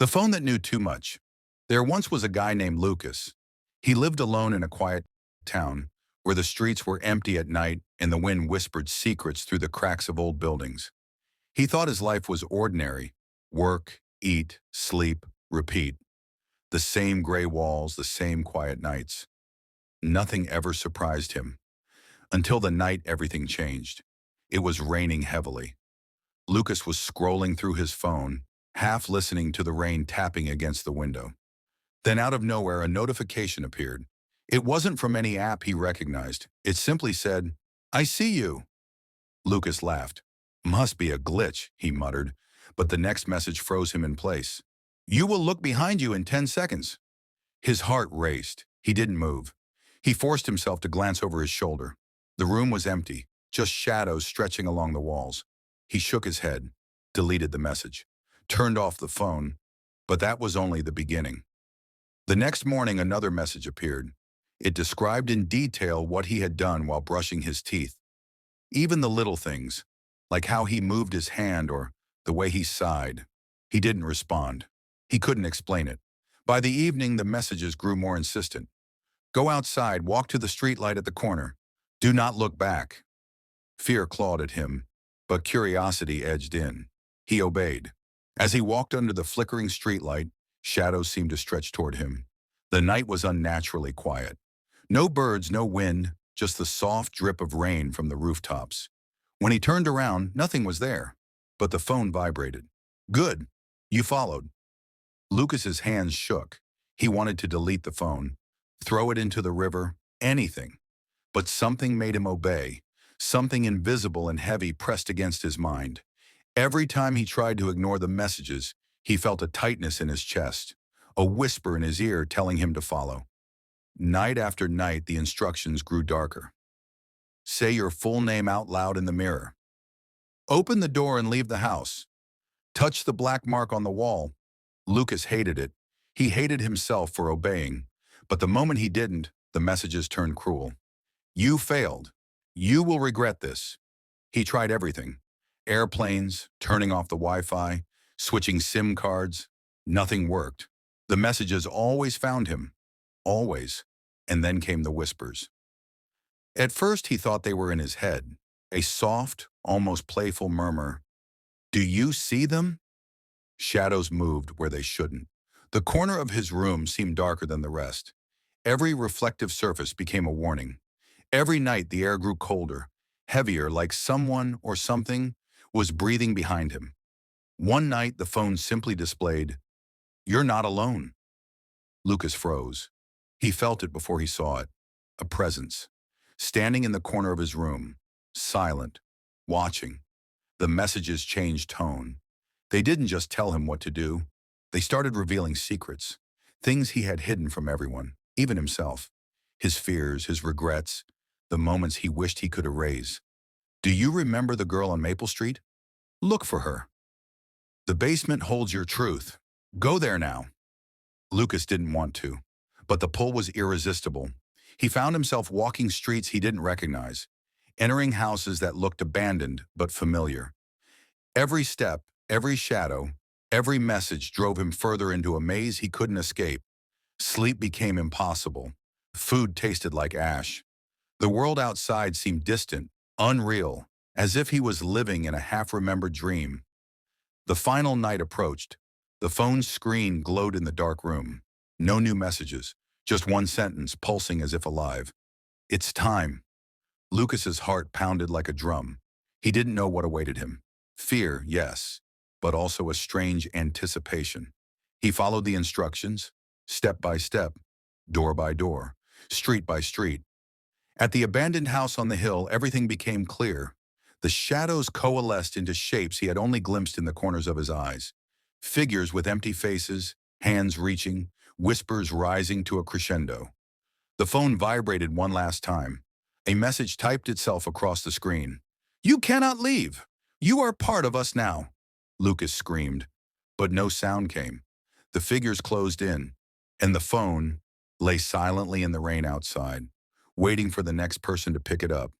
The phone that knew too much. There once was a guy named Lucas. He lived alone in a quiet town where the streets were empty at night and the wind whispered secrets through the cracks of old buildings. He thought his life was ordinary. Work, eat, sleep, repeat. The same gray walls, the same quiet nights. Nothing ever surprised him. Until the night everything changed. It was raining heavily. Lucas was scrolling through his phone, half listening to the rain tapping against the window. Then out of nowhere, a notification appeared. It wasn't from any app he recognized. It simply said, "I see you." Lucas laughed. "Must be a glitch," he muttered, but the next message froze him in place. "You will look behind you in 10 seconds." His heart raced. He didn't move. He forced himself to glance over his shoulder. The room was empty, just shadows stretching along the walls. He shook his head, deleted the message, turned off the phone, but that was only the beginning. The next morning, another message appeared. It described in detail what he had done while brushing his teeth. Even the little things, like how he moved his hand or the way he sighed. He didn't respond. He couldn't explain it. By the evening, the messages grew more insistent. "Go outside, walk to the streetlight at the corner. Do not look back." Fear clawed at him, but curiosity edged in. He obeyed. As he walked under the flickering streetlight, shadows seemed to stretch toward him. The night was unnaturally quiet. No birds, no wind, just the soft drip of rain from the rooftops. When he turned around, nothing was there, but the phone vibrated. "Good. You followed." Lucas's hands shook. He wanted to delete the phone, throw it into the river, anything. But something made him obey. Something invisible and heavy pressed against his mind. Every time he tried to ignore the messages, he felt a tightness in his chest, a whisper in his ear telling him to follow. Night after night, the instructions grew darker. Say your full name out loud in the mirror. Open the door and leave the house. Touch the black mark on the wall. Lucas hated it. He hated himself for obeying. But the moment he didn't, the messages turned cruel. You failed. You will regret this. He tried everything. Airplanes, turning off the Wi-Fi, switching SIM cards. Nothing worked. The messages always found him. Always. And then came the whispers. At first he thought they were in his head. A soft, almost playful murmur. Do you see them? Shadows moved where they shouldn't. The corner of his room seemed darker than the rest. Every reflective surface became a warning. Every night the air grew colder, heavier, like someone or something was breathing behind him. One night the phone simply displayed, "You're not alone." Lucas froze. He felt it before he saw it. A presence. Standing in the corner of his room, silent, watching. The messages changed tone. They didn't just tell him what to do. They started revealing secrets, things he had hidden from everyone, even himself. His fears, his regrets, the moments he wished he could erase. Do you remember the girl on Maple Street? Look for her. The basement holds your truth. Go there now. Lucas didn't want to, but the pull was irresistible. He found himself walking streets he didn't recognize, entering houses that looked abandoned but familiar. Every step, every shadow, every message drove him further into a maze he couldn't escape. Sleep became impossible. Food tasted like ash. The world outside seemed distant, unreal, as if he was living in a half-remembered dream. The final night approached. The phone's screen glowed in the dark room. No new messages, just one sentence pulsing as if alive. It's time. Lucas's heart pounded like a drum. He didn't know what awaited him. Fear, yes, but also a strange anticipation. He followed the instructions, step by step, door by door, street by street. At the abandoned house on the hill, everything became clear. The shadows coalesced into shapes he had only glimpsed in the corners of his eyes. Figures with empty faces, hands reaching, whispers rising to a crescendo. The phone vibrated one last time. A message typed itself across the screen. You cannot leave. You are part of us now. Lucas screamed, but no sound came. The figures closed in, and the phone lay silently in the rain outside, waiting for the next person to pick it up.